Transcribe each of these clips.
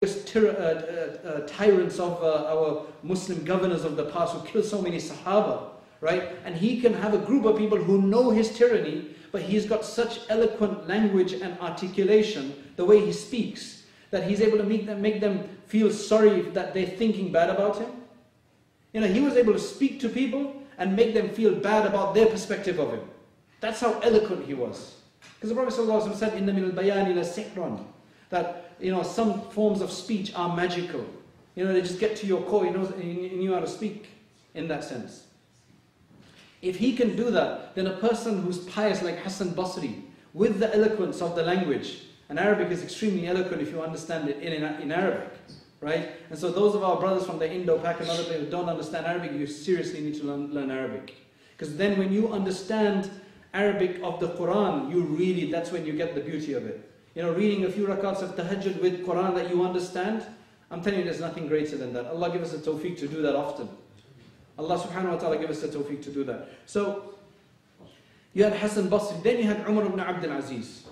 tyrants of our Muslim governors of the past who killed so many Sahaba, right? And he can have a group of people who know his tyranny, but he's got such eloquent language and articulation, the way he speaks, that he's able to make them feel sorry that they're thinking bad about him. You know, he was able to speak to people and make them feel bad about their perspective of him. That's how eloquent he was. Because the Prophet ﷺ said, "Inna min al-bayani la sihrun," that, you know, some forms of speech are magical. You know, they just get to your core. He knew how to speak in that sense. If he can do that, then a person who's pious like Hassan Basri, with the eloquence of the language, and Arabic is extremely eloquent if you understand it in Arabic, right? And so those of our brothers from the Indo-Pak and other places who don't understand Arabic, you seriously need to learn Arabic. Because then when you understand Arabic of the Quran, that's when you get the beauty of it. You know, reading a few rakats of tahajjud with Quran that you understand, I'm telling you, there's nothing greater than that. Allah give us the tawfiq to do that often. Allah subhanahu wa ta'ala give us the tawfiq to do that. So, you had Hassan Basri, then you had Umar ibn Abdul Aziz.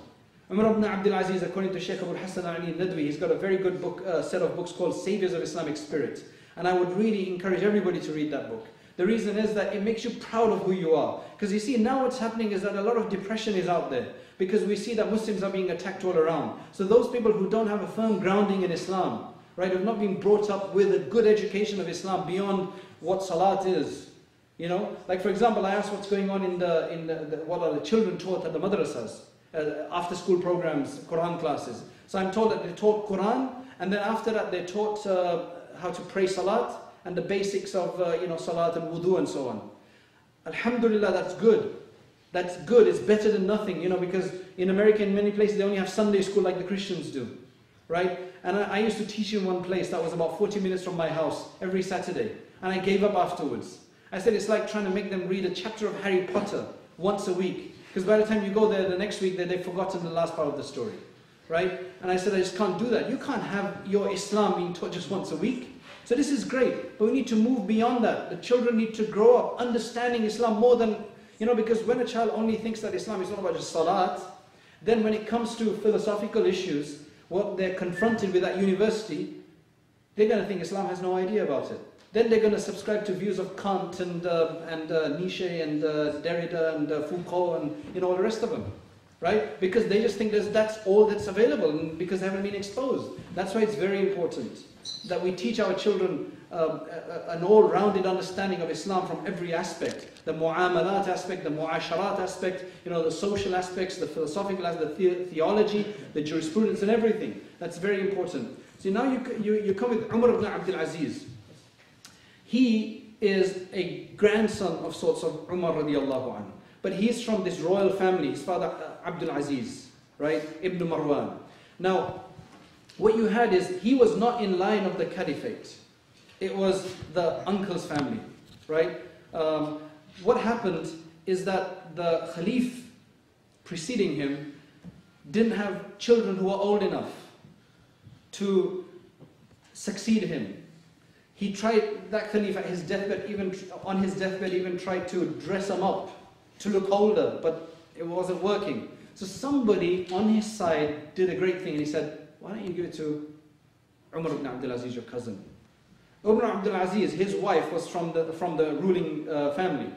Umar ibn Abdul Aziz, according to Shaykh Abu Hassan Ali Nadwi, he's got a very good book, set of books called Saviors of Islamic Spirit. And I would really encourage everybody to read that book. The reason is that it makes you proud of who you are. Because you see, now what's happening is that a lot of depression is out there. Because we see that Muslims are being attacked all around. So those people who don't have a firm grounding in Islam, right, who have not been brought up with a good education of Islam beyond what salat is. You know, like for example, I asked what's going on what are the children taught at the madrasas, after school programs, Quran classes. So I'm told that they taught Quran, and then after that they taught how to pray salat, and the basics of salat and wudu and so on. Alhamdulillah, that's good. That's good, it's better than nothing, you know, because in America, in many places, they only have Sunday school like the Christians do, right? And I used to teach in one place that was about 40 minutes from my house every Saturday, and I gave up afterwards. I said it's like trying to make them read a chapter of Harry Potter once a week, because by the time you go there the next week, they've forgotten the last part of the story, right? And I said, I just can't do that. You can't have your Islam being taught just once a week. So this is great, but we need to move beyond that. The children need to grow up understanding Islam more than, you know, because when a child only thinks that Islam is not about just salat, then when it comes to philosophical issues, what they're confronted with at university, they're going to think Islam has no idea about it. Then they're going to subscribe to views of Kant and Nietzsche and Derrida and Foucault and all the rest of them, right? Because they just think that's all that's available, and because they haven't been exposed. That's why it's very important that we teach our children an all-rounded understanding of Islam from every aspect. The mu'amalat aspect, the mu'asharat aspect, you know, the social aspects, the philosophical aspect, the theology, the jurisprudence and everything. That's very important. So now you come with Umar ibn Abdul Aziz. He is a grandson of sorts of Umar radiallahu anhu. But he's from this royal family, his father Abdul Aziz, right? Ibn Marwan. Now, what you had is, he was not in line of the caliphate. It was the uncle's family, right? What happened is that the Khalif preceding him didn't have children who were old enough to succeed him. He tried, that Khalif at his deathbed, even tried to dress him up to look older, but it wasn't working. So somebody on his side did a great thing, and he said, why don't you give it to Umar ibn Abdul Aziz, your cousin? Umar ibn Abdul Aziz, his wife was from the ruling family.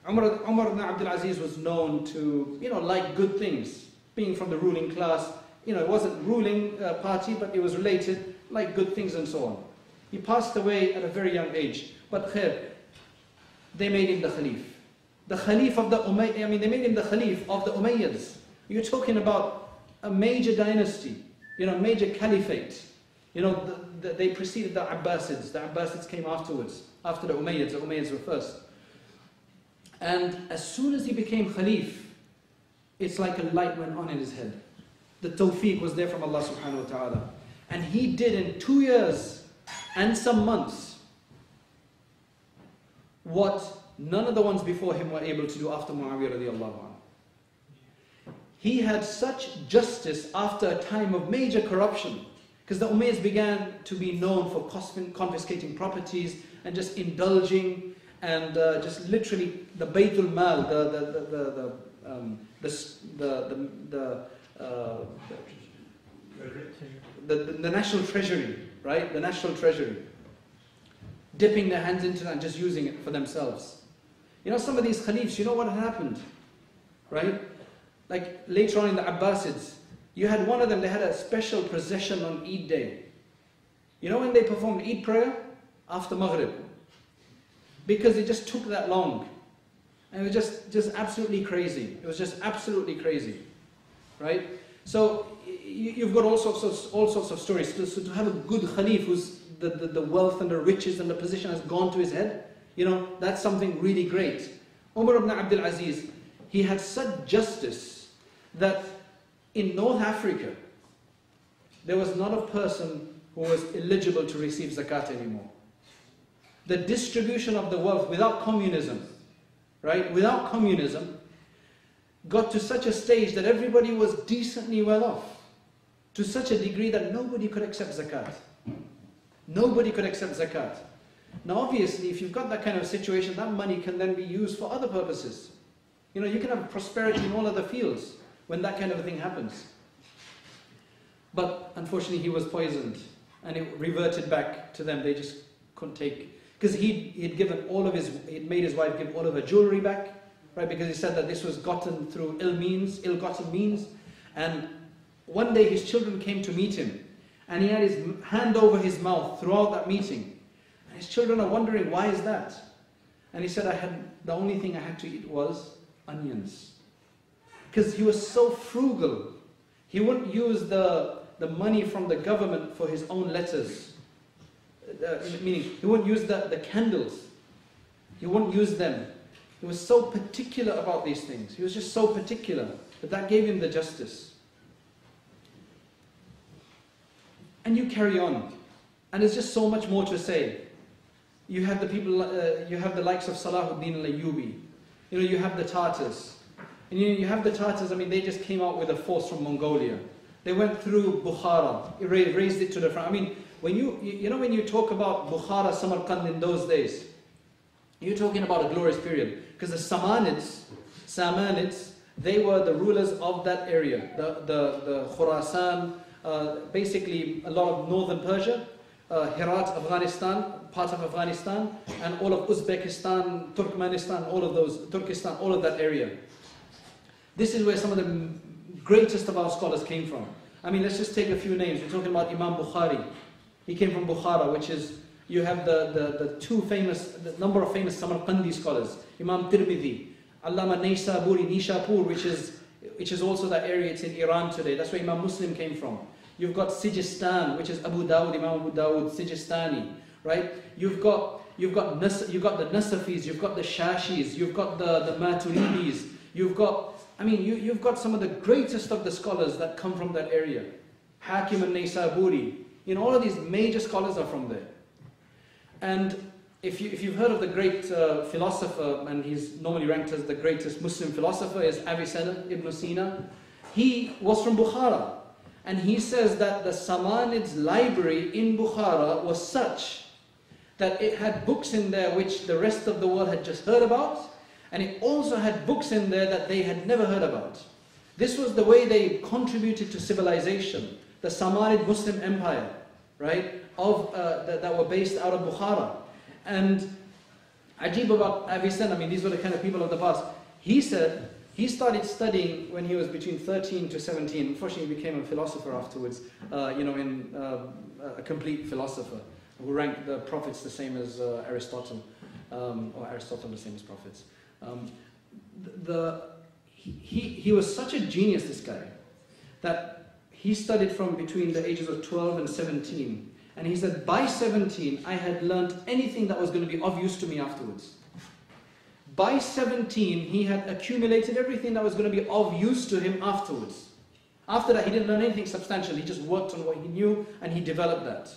Umar ibn Abdul Aziz was known to, you know, like good things, being from the ruling class. You know, it wasn't ruling party, but it was related, like good things and so on. He passed away at a very young age. But they made him the Khalif. The Khalif of the they made him the Khalif of the Umayyads. You're talking about a major dynasty, you know, major caliphate. You know, they preceded the Abbasids. The Abbasids came afterwards, after the Umayyads. The Umayyads were first. And as soon as he became Khalif, it's like a light went on in his head. The tawfiq was there from Allah subhanahu wa ta'ala. And he did in 2 years and some months what none of the ones before him were able to do after Muawiyah radiallahu anhu. He had such justice after a time of major corruption, because the Umayyads began to be known for confiscating properties and just indulging and just literally the Baytul Mal, the national treasury, right? The national treasury. Dipping their hands into that and just using it for themselves. You know, some of these caliphs, you know what happened? Right? Like later on in the Abbasids, you had one of them, they had a special procession on Eid day. You know when they performed Eid prayer? After Maghrib. Because it just took that long. And it was just absolutely crazy. It was just absolutely crazy. Right? So you've got all sorts of stories. So to have a good Khalif who's the wealth and the riches and the position has gone to his head, you know, that's something really great. Umar ibn Abdul Aziz, he had such justice that in North Africa, there was not a person who was eligible to receive zakat anymore. The distribution of the wealth without communism, right? Without communism, got to such a stage that everybody was decently well off, to such a degree that nobody could accept zakat. Nobody could accept zakat. Now obviously, if you've got that kind of situation, that money can then be used for other purposes. You know, you can have prosperity in all other fields when that kind of a thing happens. But unfortunately, he was poisoned, and it reverted back to them. They just couldn't take, because he'd made his wife give all of her jewelry back, right? Because he said that this was gotten through ill-gotten means. And one day his children came to meet him, and he had his hand over his mouth throughout that meeting. And his children are wondering, why is that? And he said, the only thing I had to eat was onions. Because he was so frugal. He wouldn't use the money from the government for his own letters. Meaning, he wouldn't use the candles. He wouldn't use them. He was so particular about these things. He was just so particular that gave him the justice. And you carry on. And there's just so much more to say. You have the people, you have the likes of Salahuddin al-Ayyubi. You know, you have the Tartars. And you have the Tartars, I mean, they just came out with a force from Mongolia. They went through Bukhara, raised it to the front. I mean, when when you talk about Bukhara, Samarkand in those days, you're talking about a glorious period. Because the Samanids, they were the rulers of that area. The Khurasan, basically a lot of northern Persia, Herat, Afghanistan, part of Afghanistan, and all of Uzbekistan, Turkmenistan, all of those, Turkestan, all of that area. This is where some of the greatest of our scholars came from. I mean, let's just take a few names. We're talking about Imam Bukhari. He came from Bukhara, which is, you have the number of famous Samarkandi scholars. Imam Tirmidhi, Allama Naysaburi, Nishapur, which is also that area, it's in Iran today. That's where Imam Muslim came from. You've got Sijistan, which is Abu Dawud, Imam Abu Dawud, Sijistani, right? You've got the Nasafis, you've got the Shashis, you've got the Maturidis, you've got some of the greatest of the scholars that come from that area. Hakim and Naysaburi. All of these major scholars are from there. And if you've heard of the great philosopher, and he's normally ranked as the greatest Muslim philosopher, is Avicenna, Ibn Sina. He was from Bukhara. And he says that the Samanids' library in Bukhara was such that it had books in there which the rest of the world had just heard about, and it also had books in there that they had never heard about. This was the way they contributed to civilization, the Samanid Muslim Empire, right, that were based out of Bukhara. And Ajib about Avicenna, I mean, these were the kind of people of the past. He said he started studying when he was between 13 to 17. Unfortunately, he became a philosopher afterwards, a complete philosopher who ranked the prophets the same as Aristotle, or Aristotle the same as prophets. He was such a genius, this guy, that he studied from between the ages of 12 and 17. And he said, by 17, I had learned anything that was going to be of use to me afterwards. By 17, he had accumulated everything that was going to be of use to him afterwards. After that, he didn't learn anything substantial. He just worked on what he knew, and he developed that.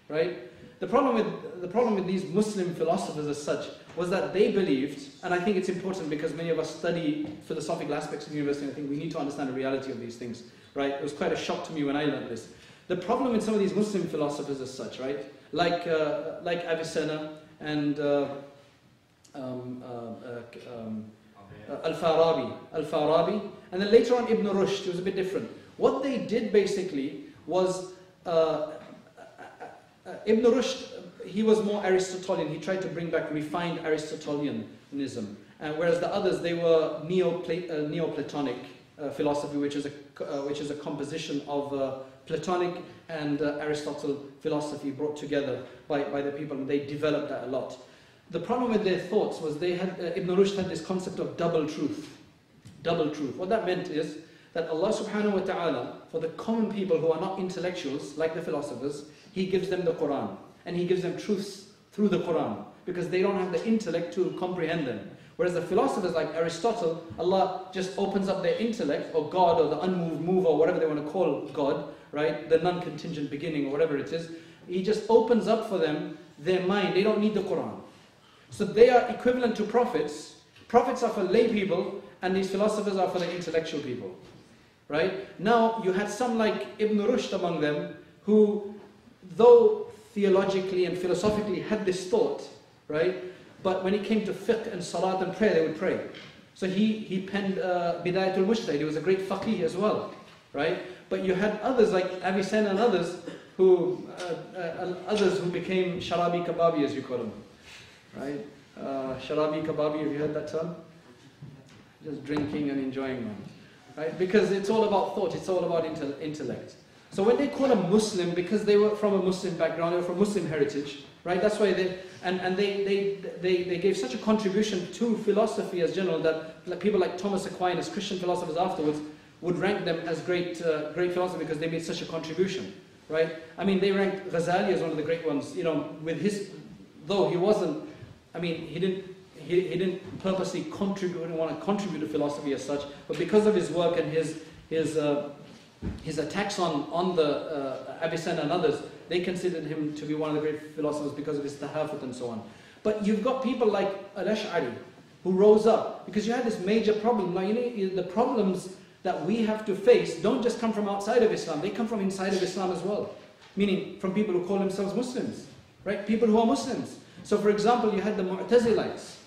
Right? The problem with these Muslim philosophers as such was that they believed, and I think it's important because many of us study philosophical aspects of university, and I think we need to understand the reality of these things. Right? It was quite a shock to me when I learned this. The problem with some of these Muslim philosophers as such, right? Like Avicenna and Al-Farabi, and then later on Ibn Rushd. It was a bit different. What they did basically was Ibn Rushd. He was more Aristotelian. He tried to bring back refined Aristotelianism, whereas the others, they were Neoplatonic philosophy, which is a composition of Platonic and Aristotle philosophy brought together by the people, and they developed that a lot. The problem with their thoughts was they had Ibn Rushd had this concept of double truth. Double truth. What that meant is that Allah subhanahu wa ta'ala, for the common people who are not intellectuals like the philosophers, He gives them the Quran, and He gives them truths through the Quran, because they don't have the intellect to comprehend them. Whereas the philosophers like Aristotle, Allah just opens up their intellect, or God, or the unmoved mover, or whatever they want to call God, right? The non-contingent beginning, or whatever it is. He just opens up for them their mind. They don't need the Quran. So they are equivalent to prophets. Prophets are for lay people, and these philosophers are for the intellectual people, right? Now, you had some like Ibn Rushd among them, who, though theologically and philosophically had this thought, right? But when it came to fiqh and salat and prayer, they would pray. So he penned Bidayatul Mujtahid. He was a great faqih as well, right? But you had others like Avicenna and others who became Sharabi Kababi, as you call them, right? Sharabi Kababi, have you heard that term? Just drinking and enjoying, man, right? Because it's all about thought. It's all about intellect. So when they call them Muslim, because they were from a Muslim background, they were from Muslim heritage, right? That's why they gave such a contribution to philosophy as general that people like Thomas Aquinas, Christian philosophers afterwards, would rank them as great philosophers because they made such a contribution, right? I mean, they ranked Ghazali as one of the great ones, you know, with his, though he wasn't, I mean, he didn't purposely contribute, didn't want to contribute to philosophy as such, but because of his work and his attacks on the Avicenna and others, they considered him to be one of the great philosophers because of his tahafut and so on. But you've got people like Al-Ash'ari who rose up because you had this major problem. Now, you know, the problems that we have to face don't just come from outside of Islam, they come from inside of Islam as well. Meaning from people who call themselves Muslims, right? People who are Muslims. So for example, you had the Mu'tazilites.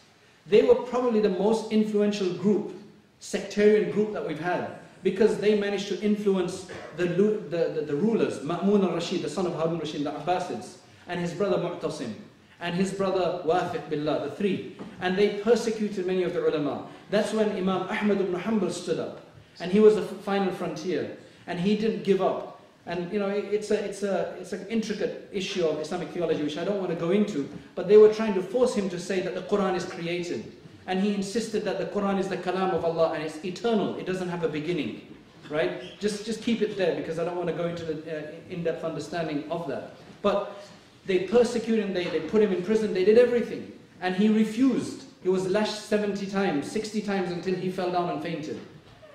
They were probably the most influential group, sectarian group that we've had, because they managed to influence the rulers, Ma'mun al-Rashid, the son of Harun al-Rashid, the Abbasids, and his brother Mu'tasim, and his brother Wafiq Billah, the three. And they persecuted many of the ulama. That's when Imam Ahmad ibn Hanbal stood up, and he was the final frontier, and he didn't give up. And you know, it's an intricate issue of Islamic theology, which I don't want to go into, but they were trying to force him to say that the Quran is created. And he insisted that the Quran is the kalam of Allah and it's eternal, it doesn't have a beginning, right? Just keep it there, because I don't want to go into the in-depth understanding of that. But they persecuted him, they put him in prison, they did everything. And he refused. He was lashed 70 times, 60 times until he fell down and fainted.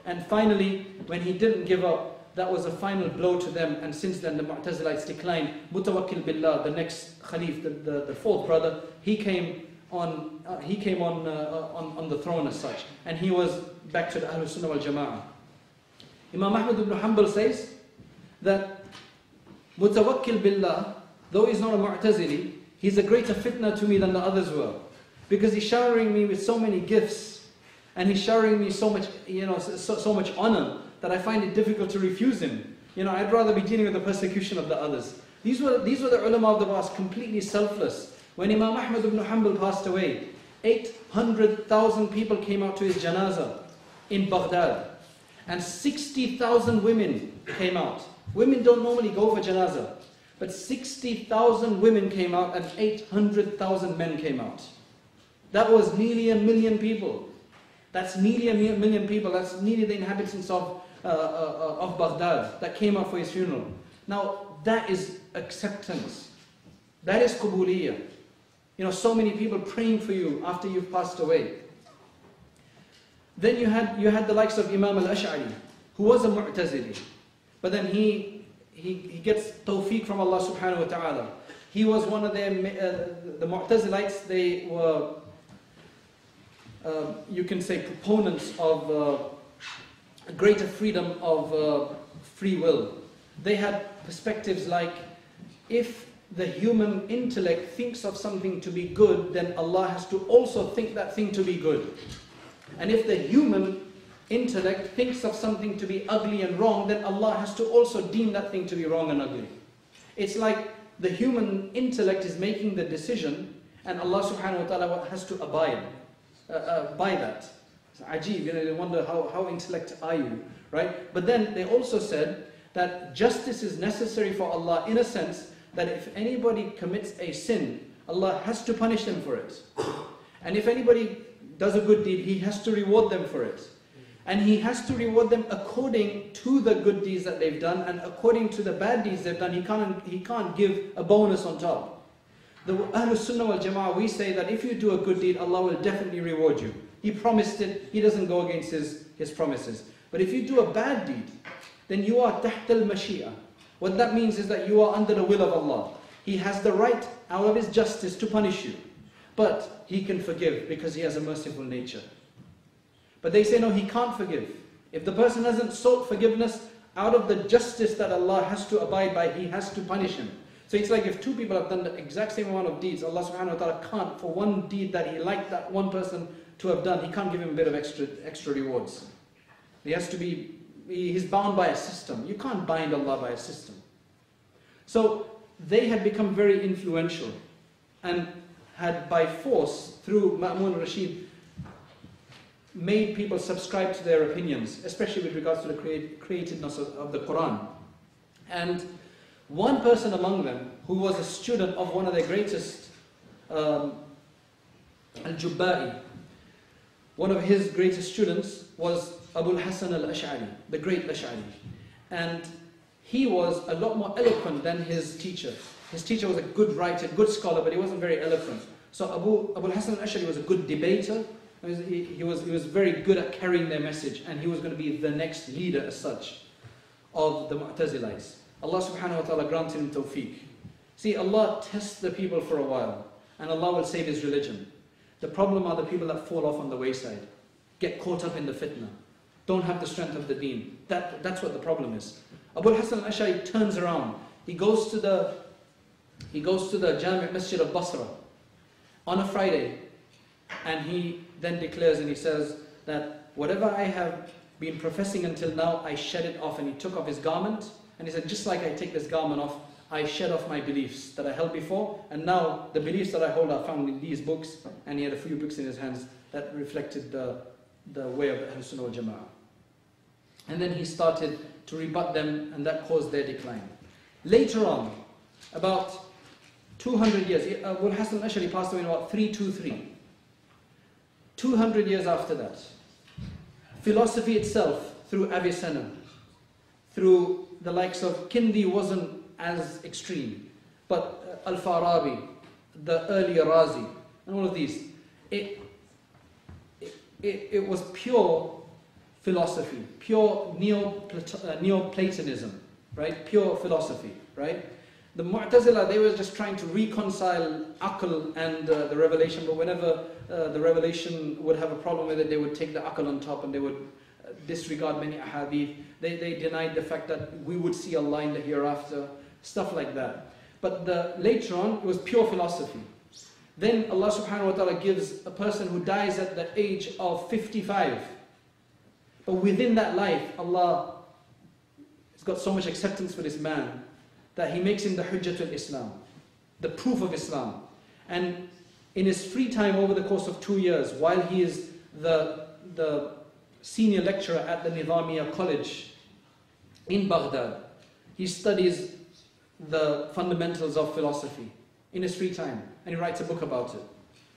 And finally, when he didn't give up, that was a final blow to them, and since then the Mu'tazilites declined. Mutawakkil Billah, the next Khalif, the fourth brother, he came on the throne as such, and he was back to the Ahlul Sunnah wal Jama'ah. Imam Ahmad ibn Hanbal says that Mutawakkil Billah, though he's not a Mu'tazili, he's a greater fitna to me than the others were, because he's showering me with so many gifts, and he's showering me so much, you know, so much honor, that I find it difficult to refuse him. You know, I'd rather be dealing with the persecution of the others. These were the ulama of the past, completely selfless. When Imam Ahmad ibn Hanbal passed away, 800,000 people came out to his janazah in Baghdad, and 60,000 women came out. Women don't normally go for janazah, but 60,000 women came out and 800,000 men came out. That was nearly 1 million people. That's nearly 1 million people. That's nearly the inhabitants of Baghdad that came out for his funeral. Now, that is acceptance. That is qubuliyah. You know, so many people praying for you after you've passed away. Then you had the likes of Imam al-Ash'ari, who was a Mu'tazili, but then he gets tawfiq from Allah subhanahu wa ta'ala. He was one of them, the Mu'tazilites. They were, you can say, proponents of a greater freedom of free will. They had perspectives like, if the human intellect thinks of something to be good, then Allah has to also think that thing to be good. And if the human intellect thinks of something to be ugly and wrong, then Allah has to also deem that thing to be wrong and ugly. It's like the human intellect is making the decision, and Allah subhanahu wa ta'ala has to abide by that. It's ajib, you know, they wonder how intellect are you, right? But then they also said that justice is necessary for Allah in a sense that if anybody commits a sin, Allah has to punish them for it. And if anybody does a good deed, He has to reward them for it. And He has to reward them according to the good deeds that they've done, and according to the bad deeds they've done, He can't give a bonus on top. The Ahlul Sunnah wal Jama'ah, we say that if you do a good deed, Allah will definitely reward you. He promised it, He doesn't go against His promises. But if you do a bad deed, then you are taht al-mashia. What that means is that you are under the will of Allah. He has the right, out of His justice, to punish you. But He can forgive because He has a merciful nature. But they say, no, He can't forgive. If the person hasn't sought forgiveness, out of the justice that Allah has to abide by, He has to punish him. So it's like if two people have done the exact same amount of deeds, Allah subhanahu wa ta'ala can't, for one deed that He liked that one person to have done, He can't give him a bit of extra rewards. He has to be, he's bound by a system. You can't bind Allah by a system. So they had become very influential and had by force, through Ma'mun Rashid, made people subscribe to their opinions, especially with regards to the createdness of the Quran. And one person among them, who was a student of one of their greatest, Al-Jubba'i, one of his greatest students was Abu Hassan al-Ash'ari, the great Ash'ari. And he was a lot more eloquent than his teacher. His teacher was a good writer, good scholar, but he wasn't very eloquent. So Abu Hassan al-Ash'ari was a good debater. He was very good at carrying their message, and he was going to be the next leader as such of the Mu'tazilites. Allah subhanahu wa ta'ala granted him tawfiq. See, Allah tests the people for a while, and Allah will save His religion. The problem are the people that fall off on the wayside, get caught up in the fitna, don't have the strength of the deen. That's what the problem is. Abu Hassan al-Ash'ari turns around. He goes to the Jami' Masjid of Basra on a Friday, and he then declares and he says that whatever I have been professing until now, I shed it off. And he took off his garment, and he said, just like I take this garment off, I shed off my beliefs that I held before, and now the beliefs that I hold are found in these books. And he had a few books in his hands that reflected the way of Ahlul Sunnah wal Jama'ah. And then he started to rebut them, and that caused their decline. Later on, about 200 years, Abu Hassan al-Ash'ari passed away in about 323. 200 years after that, philosophy itself, through Avicenna, through the likes of Kindi, wasn't as extreme, but Al-Farabi, the early Razi, and all of these, it was pure philosophy, pure Neoplatonism, right? Pure philosophy, right? The Mu'tazila, they were just trying to reconcile Aql and the revelation, but whenever the revelation would have a problem with it, they would take the Aql on top and they would disregard many ahadith. They denied the fact that we would see Allah in the hereafter, stuff like that. But later on, it was pure philosophy. Then Allah subhanahu wa ta'ala gives a person who dies at the age of 55. But within that life, Allah has got so much acceptance for this man that He makes him the Hujjatul Islam, the proof of Islam. And in his free time over the course of 2 years, while he is the senior lecturer at the Nizamiya College in Baghdad, he studies the fundamentals of philosophy in his free time, and he writes a book about it,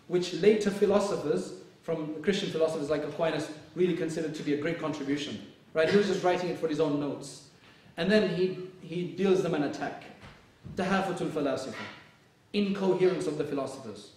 which later philosophers, from Christian philosophers like Aquinas, really considered to be a great contribution. Right? He was just writing it for his own notes. And then he deals them an attack. Tahafutul falasifa, incoherence of the philosophers.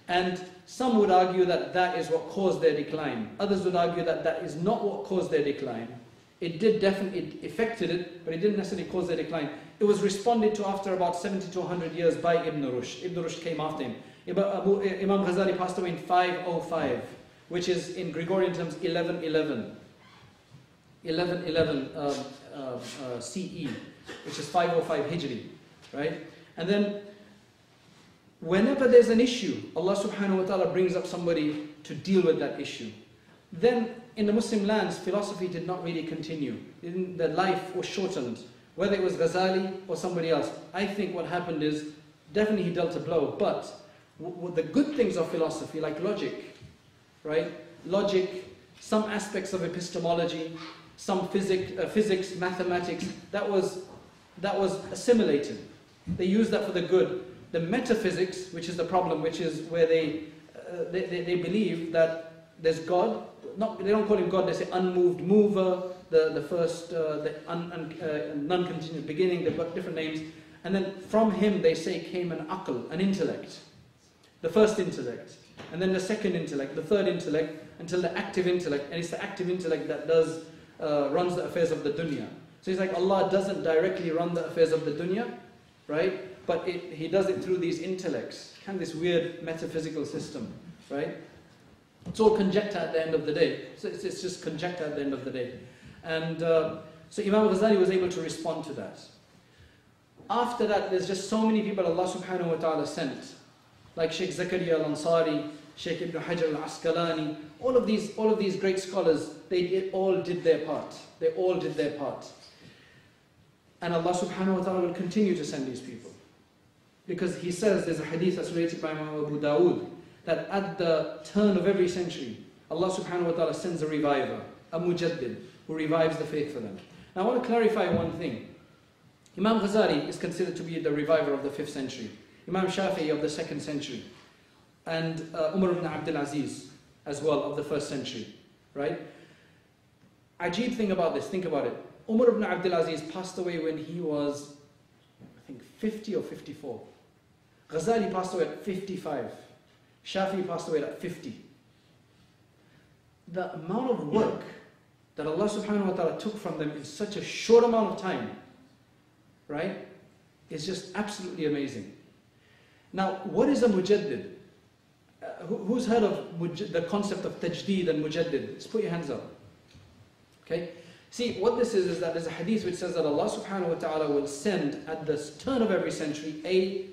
And some would argue that that is what caused their decline. Others would argue that that is not what caused their decline. It did definitely, it affected it, but it didn't necessarily cause their decline. It was responded to after about 70 to 100 years by Ibn Rushd. Ibn Rushd came after him. Imam Ghazali passed away in 505, which is in Gregorian terms 1111. 1111 CE, which is 505 Hijri, right? And then whenever there's an issue, Allah subhanahu wa ta'ala brings up somebody to deal with that issue. then in the Muslim lands, philosophy did not really continue. The life was shortened. Whether it was Ghazali or somebody else, I think what happened is, definitely he dealt a blow, but the good things of philosophy, like logic, right? Logic, some aspects of epistemology, some physics, mathematics, that was assimilated. They used that for the good. The metaphysics, which is the problem, which is where they believe that there's God. They don't call him God, they say unmoved mover, the first, non-continuous beginning, they've got different names. And then from him, they say, came an aql, an intellect. The first intellect. And then the second intellect, the third intellect, until the active intellect. And it's the active intellect that runs the affairs of the dunya. So it's like Allah doesn't directly run the affairs of the dunya, right? But He does it through these intellects. Kind of this weird metaphysical system, right? It's all conjecture at the end of the day. So it's just conjecture at the end of the day. And so Imam Ghazali was able to respond to that. After that, there's just so many people Allah subhanahu wa ta'ala sent. Like Sheikh Zakaria al-Ansari, Sheikh Ibn Hajar al-Asqalani, all of these great scholars, they all did their part. They all did their part. And Allah subhanahu wa ta'ala will continue to send these people. Because He says, there's a hadith that's related by Imam Abu Dawood, that at the turn of every century, Allah subhanahu wa ta'ala sends a reviver, a mujaddid, who revives the faith for them. Now I want to clarify one thing. Imam Ghazali is considered to be the reviver of the 5th century. Imam Shafi'i of the 2nd century. And Umar ibn Abdul Aziz as well of the 1st century. Right? Ajib thing about this, think about it. Umar ibn Abdul Aziz passed away when he was, I think, 50 or 54. Ghazali passed away at 55. Shafi'i passed away at 50. The amount of work that Allah subhanahu wa ta'ala took from them in such a short amount of time, right, is just absolutely amazing. Now, what is a mujaddid? Who's heard of the concept of tajdeed and mujaddid? Just put your hands up. Okay? See, what this is that there's a hadith which says that Allah subhanahu wa ta'ala will send at the turn of every century a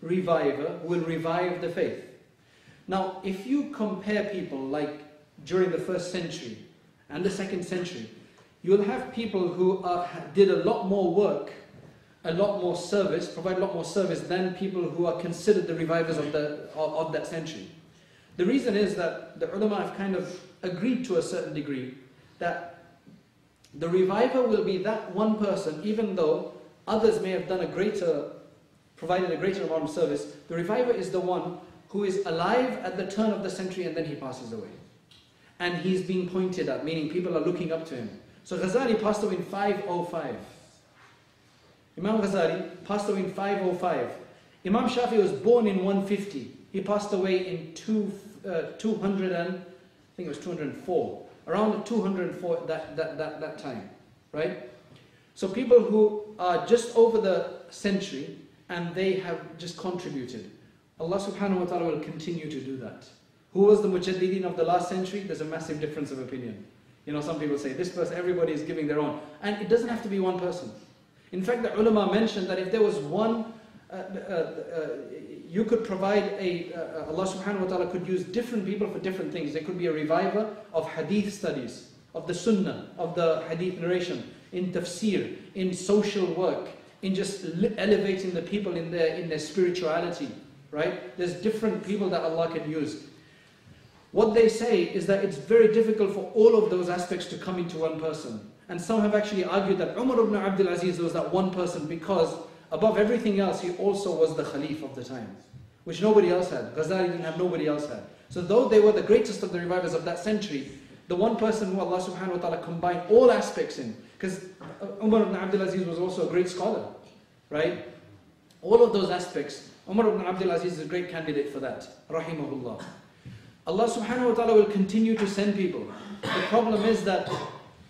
reviver who will revive the faith. Now, if you compare people like during the 1st century and the 2nd century, you'll have people who did a lot more work, a lot more service, provide a lot more service than people who are considered the revivers of that century. The reason is that the ulama have kind of agreed to a certain degree that the reviver will be that one person, even though others may have done provided a greater amount of service. The reviver is the one who is alive at the turn of the century and then he passes away. And he's being pointed at, meaning people are looking up to him. So Ghazali passed away in 505. Imam Ghazali passed away in 505. Imam Shafi was born in 150. He passed away in 204. Around 204 that time. Right? So people who are just over the century and they have just contributed. Allah subhanahu wa ta'ala will continue to do that. Who was the mujaddidin of the last century? There's a massive difference of opinion. You know, some people say this person, everybody is giving their own. And it doesn't have to be one person. In fact, the ulama mentioned that if there was one, you could provide Allah subhanahu wa ta'ala could use different people for different things. There could be a reviver of hadith studies, of the sunnah, of the hadith narration, in tafsir, in social work, in just elevating the people in their spirituality. Right? There's different people that Allah can use. What they say is that it's very difficult for all of those aspects to come into one person. And some have actually argued that Umar ibn Abdul Aziz was that one person because above everything else, he also was the Khalif of the time, which nobody else had. Ghazali didn't have, nobody else had. So though they were the greatest of the revivers of that century, the one person who Allah subhanahu wa ta'ala combined all aspects in, because Umar ibn Abdul Aziz was also a great scholar, right? All of those aspects, Umar ibn Abdul Aziz is a great candidate for that, rahimahullah. Allah subhanahu wa ta'ala will continue to send people. The problem is that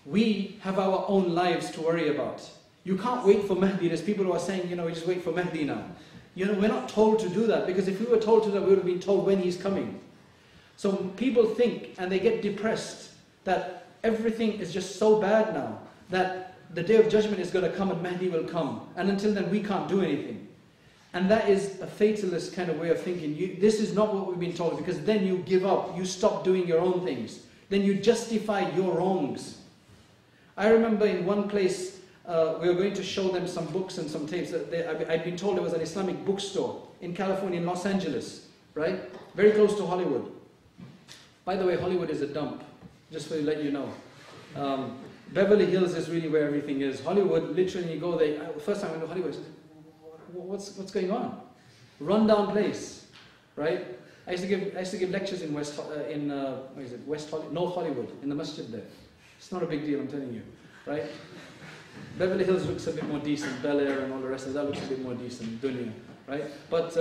we have our own lives to worry about. You can't wait for Mahdi. There's people who are saying, you know, we just wait for Mahdi now. You know, we're not told to do that, because if we were told to do that, we would have been told when he's coming. So people think, and they get depressed, that everything is just so bad now, that the day of judgment is going to come and Mahdi will come. And until then, we can't do anything. And that is a fatalist kind of way of thinking. This is not what we've been told, because then you give up, you stop doing your own things. then you justify your wrongs. I remember in one place, we were going to show them some books and some tapes. I'd been told there was an Islamic bookstore in California, in Los Angeles, right? Very close to Hollywood. By the way, Hollywood is a dump, just to let you know. Beverly Hills is really where everything is. Hollywood, literally, you go there. First time I went to Hollywood, I said, what's going on? Rundown place, right? I used to give lectures in North Hollywood, in the masjid there. It's not a big deal, I'm telling you, right? Beverly Hills looks a bit more decent, Bel Air and all the rest of that looks a bit more decent, dunya, right? But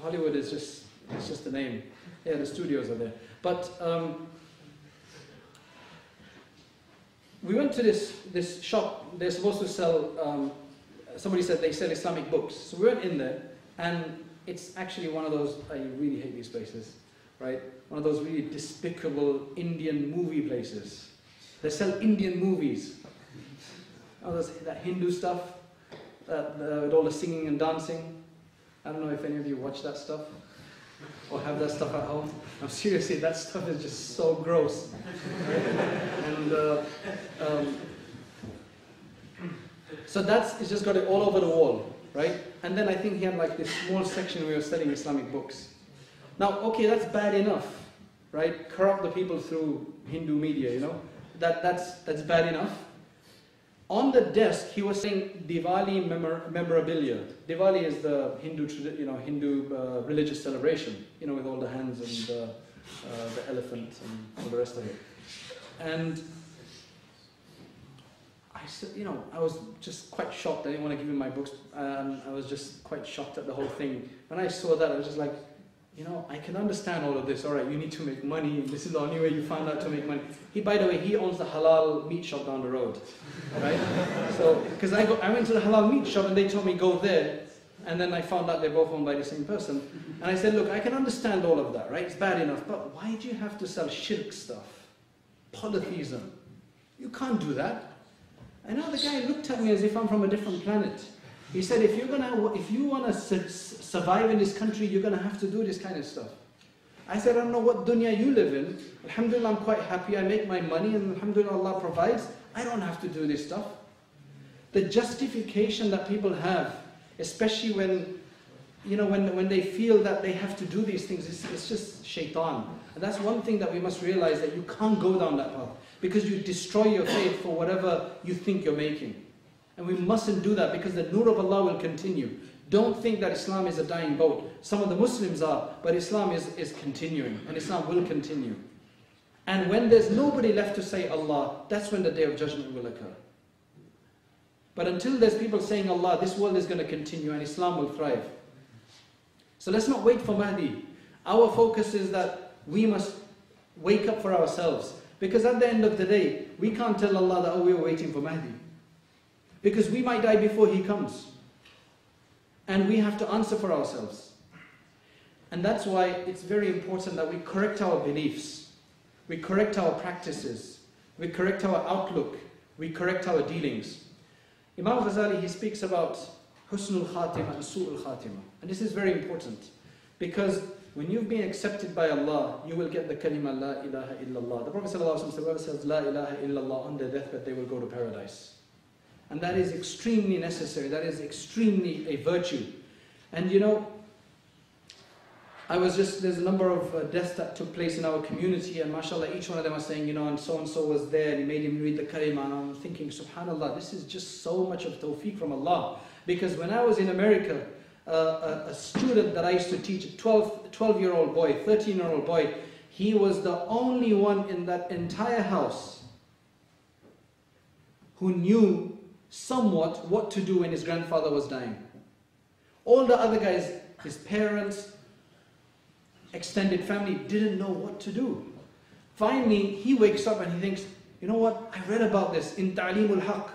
Hollywood is just the name. Yeah, the studios are there. But we went to this shop. They're supposed to sell, somebody said they sell Islamic books. So we went in there, and it's actually one of those, I really hate these places, right? One of those really despicable Indian movie places. They sell Indian movies. Oh, that Hindu stuff, with all the singing and dancing. I don't know if any of you watch that stuff or have that stuff at home. No, seriously, that stuff is just so gross. And so it's just got it all over the wall, right? And then I think he had like this small section where he was selling Islamic books. Now, okay, that's bad enough, right? Corrupt the people through Hindu media, you know? That's bad enough. On the desk, he was saying Diwali memorabilia. Diwali is the Hindu religious celebration, you know, with all the hands and the elephant and all the rest of it. And I said, you know, I was just quite shocked. I didn't want to give him my books. I was just quite shocked at the whole thing. When I saw that, I was just like, you know, I can understand all of this. All right, you need to make money. This is the only way you find out to make money. By the way, he owns the halal meat shop down the road, right? So, because I went to the halal meat shop and they told me go there, and then I found out they're both owned by the same person. And I said, look, I can understand all of that, right? It's bad enough, but why do you have to sell shirk stuff, polytheism? You can't do that. And now the guy looked at me as if I'm from a different planet. He said, if you want to survive in this country, you're going to have to do this kind of stuff. I said, I don't know what dunya you live in. Alhamdulillah, I'm quite happy. I make my money and alhamdulillah, Allah provides. I don't have to do this stuff. The justification that people have, especially when, you know, when they feel that they have to do these things, it's just shaitan. And that's one thing that we must realize, that you can't go down that path, because you destroy your faith for whatever you think you're making. And we mustn't do that, because the nur of Allah will continue. Don't think that Islam is a dying boat. Some of the Muslims are, but Islam is continuing, and Islam will continue. And when there's nobody left to say Allah, that's when the day of judgment will occur. But until there's people saying Allah, this world is going to continue and Islam will thrive. So let's not wait for Mahdi. Our focus is that we must wake up for ourselves. Because at the end of the day, we can't tell Allah that, oh, we were waiting for Mahdi. Because we might die before he comes. And we have to answer for ourselves. And that's why it's very important that we correct our beliefs. We correct our practices. We correct our outlook. We correct our dealings. Imam Ghazali, he speaks about Husn-e-Qirat and Su-e-Qirat. And this is very important. Because when you've been accepted by Allah, you will get the kalima La ilaha illallah. The Prophet ﷺ said, whoever says La ilaha illallah on their deathbed, they will go to paradise. And that is extremely necessary. That is extremely a virtue. And you know, there's a number of deaths that took place in our community, and mashallah, each one of them was saying, you know, and so was there, and he made him read the kalima, and I'm thinking, subhanallah, this is just so much of tawfiq from Allah. Because when I was in America, a student that I used to teach, a 12-year-old boy, 13-year-old boy, he was the only one in that entire house who knew somewhat what to do when his grandfather was dying. All the other guys, his parents, extended family, didn't know what to do. Finally, he wakes up and he thinks, you know what, I read about this in Ta'aleemul Haq.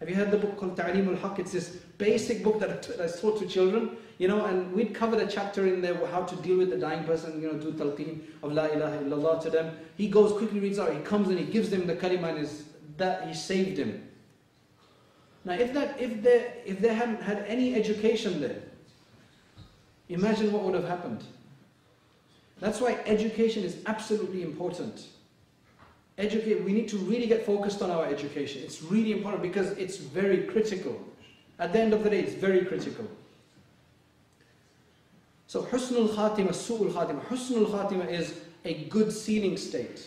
Have you heard the book called Ta'aleemul Haq? It's this basic book that I taught to children, you know, and we'd covered a chapter in there, how to deal with the dying person, you know, do talqeen of La ilaha illallah to them. He goes, quickly reads out, he comes and he gives them the kalima, and that he saved him. Now, if they hadn't had any education there, imagine what would have happened. That's why education is absolutely important. We need to really get focused on our education. It's really important because it's very critical. At the end of the day, it's very critical. So Husnul Khatima, Su'ul Khatima. Husnul Khatima is a good sealing state,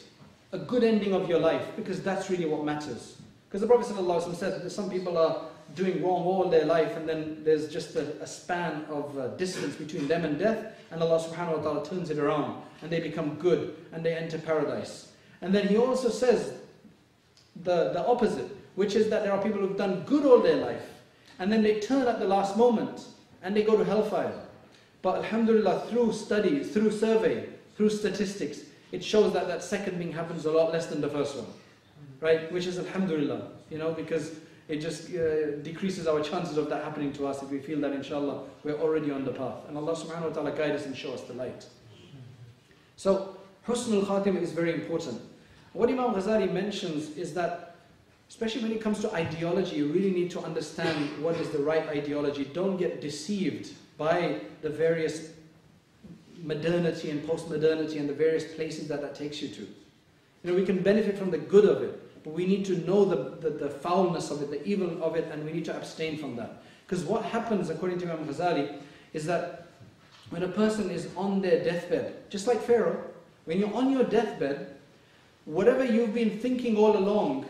a good ending of your life, because that's really what matters. Because the Prophet ﷺ said that some people are doing wrong all their life, and then there's just a span of distance between them and death, and Allah subhanahu wa ta'ala turns it around, and they become good, and they enter paradise. And then He also says the opposite, which is that there are people who've done good all their life, and then they turn at the last moment, and they go to hellfire. But alhamdulillah, through study, through survey, through statistics, it shows that that second thing happens a lot less than the first one. Right? Which is alhamdulillah, because it just decreases our chances of that happening to us if we feel that inshallah we're already on the path. And Allah subhanahu wa ta'ala guide us and show us the light. So, Husnul Khatimah is very important. What Imam Ghazali mentions is that, especially when it comes to ideology, you really need to understand what is the right ideology. Don't get deceived by the various modernity and post-modernity and the various places that takes you to. We can benefit from the good of it, but we need to know the foulness of it, the evil of it, and we need to abstain from that. Because what happens, according to Imam Ghazali, is that when a person is on their deathbed, just like Pharaoh, when you're on your deathbed, whatever you've been thinking all along,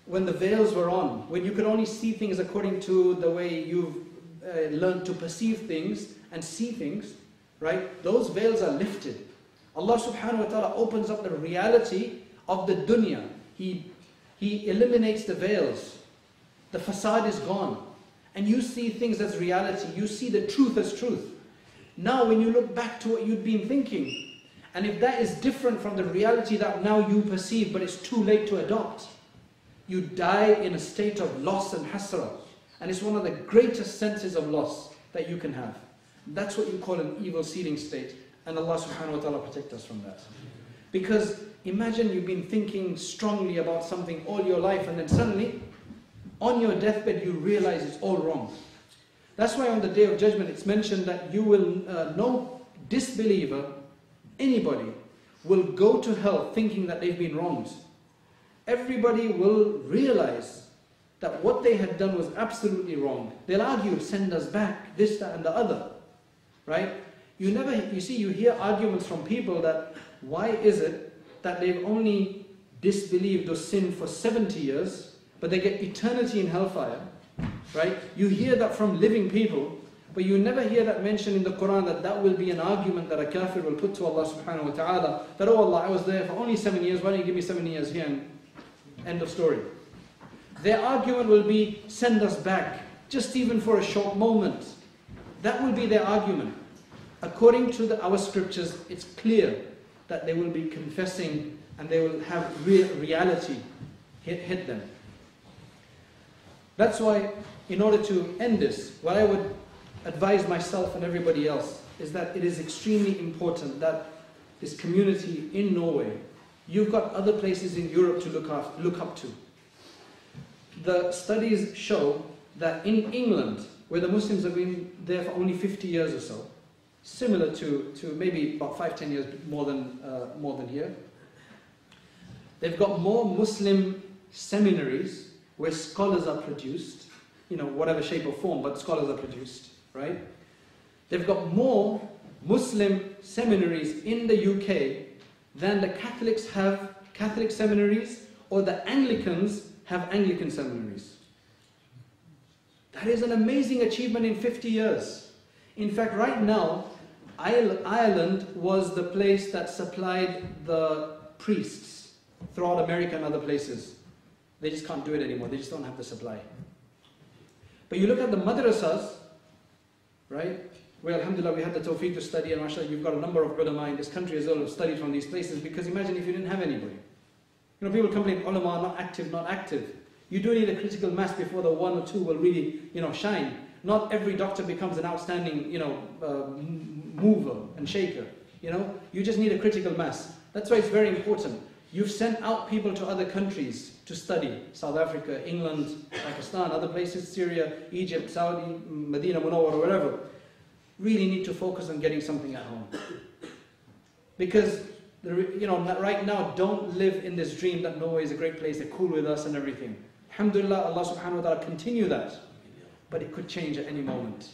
when the veils were on, when you could only see things according to the way you've learned to perceive things and see things, right? Those veils are lifted. Allah subhanahu wa ta'ala opens up the reality of the dunya. He eliminates the veils. The facade is gone. And you see things as reality. You see the truth as truth. Now when you look back to what you've been thinking, and if that is different from the reality that now you perceive, but it's too late to adopt, you die in a state of loss and hasra. And it's one of the greatest senses of loss that you can have. That's what you call an evil sealing state. And Allah subhanahu wa ta'ala protect us from that. Because imagine you've been thinking strongly about something all your life, and then suddenly, on your deathbed, you realize it's all wrong. That's why on the Day of Judgment it's mentioned that you will, no disbeliever, anybody, will go to hell thinking that they've been wronged. Everybody will realize that what they had done was absolutely wrong. They'll argue, send us back, this, that, and the other. Right? You see, you hear arguments from people that, why is it that they've only disbelieved or sinned for 70 years, but they get eternity in hellfire? Right? You hear that from living people, but you never hear that mentioned in the Quran, that will be an argument that a kafir will put to Allah subhanahu wa ta'ala, that, oh Allah, I was there for only 7 years, why don't you give me 7 years here, and end of story. Their argument will be, send us back, just even for a short moment. That will be their argument. According to our scriptures, it's clear that they will be confessing and they will have reality hit them. That's why, in order to end this, what I would advise myself and everybody else is that it is extremely important that this community in Norway, you've got other places in Europe to look up to. The studies show that in England, where the Muslims have been there for only 50 years or so, similar to maybe about 5-10 years more than here, they've got more Muslim seminaries where scholars are produced, whatever shape or form, but scholars are produced, right? They've got more Muslim seminaries in the UK than the Catholics have Catholic seminaries, or the Anglicans have Anglican seminaries. That is an amazing achievement in 50 years. In fact, right now, Ireland was the place that supplied the priests throughout America and other places. They just can't do it anymore. They just don't have the supply. But you look at the madrasas, right? Where alhamdulillah we had the tawfiq to study, and mashallah you've got a number of ulama in this country as well who have studied from these places, because imagine if you didn't have anybody. People complain, ulama are not active. You do need a critical mass before the one or two will really, shine. Not every doctor becomes an outstanding, mover and shaker. You just need a critical mass. That's why it's very important. You've sent out people to other countries to study. South Africa, England, Pakistan, other places, Syria, Egypt, Saudi, Medina, Munawwar, or wherever. Really need to focus on getting something at home. Because right now, don't live in this dream that Norway is a great place, they're cool with us and everything. Alhamdulillah, Allah subhanahu wa ta'ala continue that. But it could change at any moment.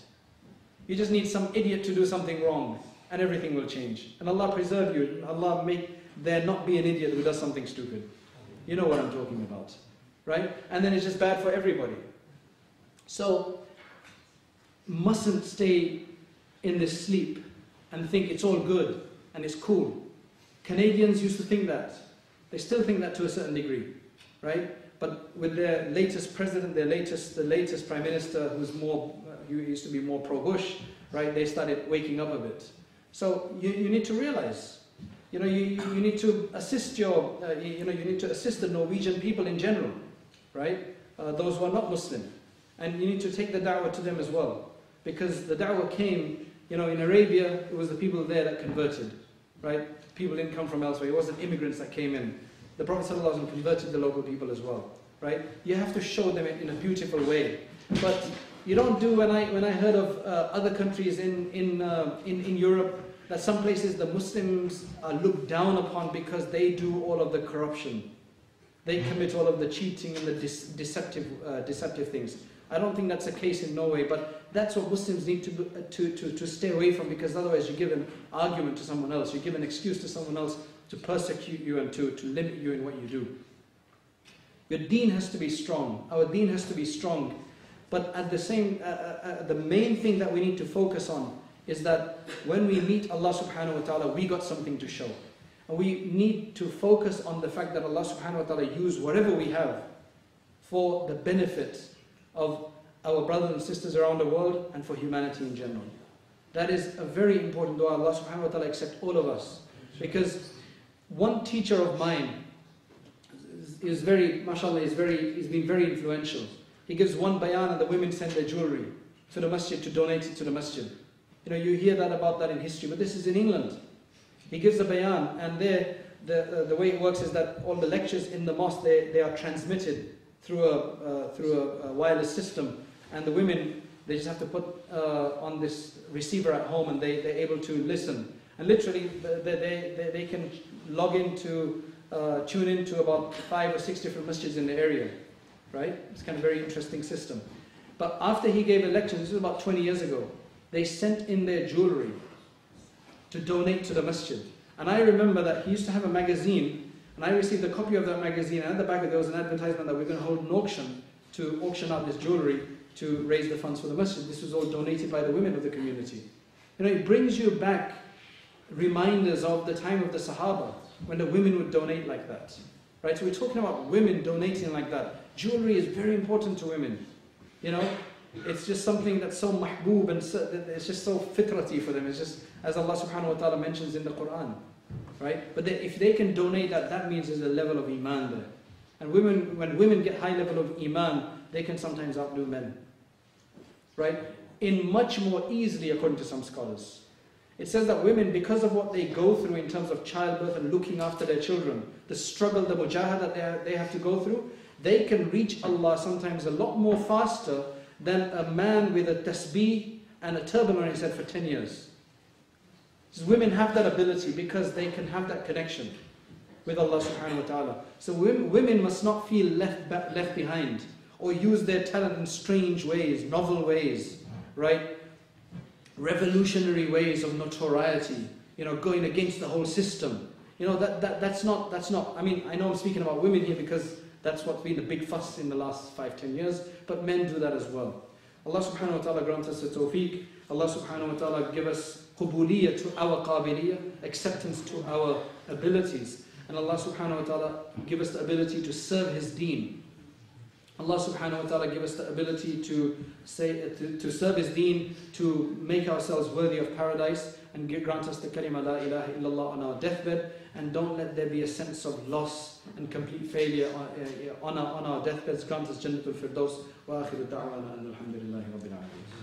You just need some idiot to do something wrong and everything will change. And Allah preserve you. Allah make there not be an idiot who does something stupid. You know what I'm talking about. Right? And then it's just bad for everybody. So, mustn't stay in this sleep and think it's all good and it's cool. Canadians used to think that. They still think that to a certain degree. Right? But with their latest president, the latest prime minister, who used to be more pro-Bush, right? They started waking up a bit. So you need to realize, you need to assist you need to assist the Norwegian people in general, right? Those who are not Muslim, and you need to take the da'wah to them as well, because the da'wah came, in Arabia, it was the people there that converted, right? People didn't come from elsewhere. It wasn't immigrants that came in. The Prophet ﷺ converted the local people as well, right? You have to show them it in a beautiful way. But you don't do, when I heard of other countries in Europe, that some places the Muslims are looked down upon because they do all of the corruption. They commit all of the cheating and the deceptive things. I don't think that's the case in Norway, but that's what Muslims need to stay away from, because otherwise you give an argument to someone else, you give an excuse to someone else to persecute you and to limit you in what you do. Your deen has to be strong. Our deen has to be strong. But at the main thing that we need to focus on is that when we meet Allah subhanahu wa ta'ala, we got something to show. And we need to focus on the fact that Allah subhanahu wa ta'ala used whatever we have for the benefit of our brothers and sisters around the world and for humanity in general. That is a very important dua. Allah subhanahu wa ta'ala accept all of us. Because one teacher of mine is very, mashallah, he's been very influential. He gives one bayan and the women send their jewelry to the masjid to donate it to the masjid. You hear about that in history, but this is in England. He gives a bayan, and the way it works is that all the lectures in the mosque, they are transmitted through a wireless system, and the women, they just have to put on this receiver at home, and they're able to listen. And literally, they can log in to tune in to about 5 or 6 different masjids in the area, right? It's kind of a very interesting system. But after he gave a lecture, this was about 20 years ago, they sent in their jewelry to donate to the masjid. And I remember that he used to have a magazine, and I received a copy of that magazine, and at the back of it there was an advertisement that we're going to hold an auction to auction out this jewelry to raise the funds for the masjid. This was all donated by the women of the community. It brings you back reminders of the time of the Sahaba, when the women would donate like that. Right? So we're talking about women donating like that. Jewelry is very important to women. It's just something that's so mahboob, and it's just so fitrati for them. It's just, as Allah subhanahu wa ta'ala mentions in the Quran. Right? But if they can donate that, that means there's a level of iman there. And when women get high level of iman, they can sometimes outdo men. Right? In much more easily, according to some scholars. It says that women, because of what they go through in terms of childbirth and looking after their children, the struggle, the mujahada that they have to go through, they can reach Allah sometimes a lot more faster than a man with a tasbih and a turban on his head for 10 years. So women have that ability because they can have that connection with Allah subhanahu wa ta'ala. So women must not feel left behind or use their talent in strange ways, novel ways, right? Revolutionary ways of notoriety, going against the whole system. That's not, I mean, I know I'm speaking about women here because that's what's been the big fuss in the last 5-10 years, but men do that as well. Allah subhanahu wa ta'ala grant us the tawfiq. Allah subhanahu wa ta'ala give us qubuliyah to our qabiliyah, acceptance to our abilities. And Allah subhanahu wa ta'ala give us the ability to serve His deen. Allah subhanahu wa ta'ala give us the ability to serve His deen, to make ourselves worthy of paradise, and grant us the kalima la ilaha illallah on our deathbed, and don't let there be a sense of loss and complete failure on our deathbeds. Grant us Jannatul Firdaus. Wa akhiru da'wana alhamdulillahi rabbil alameen.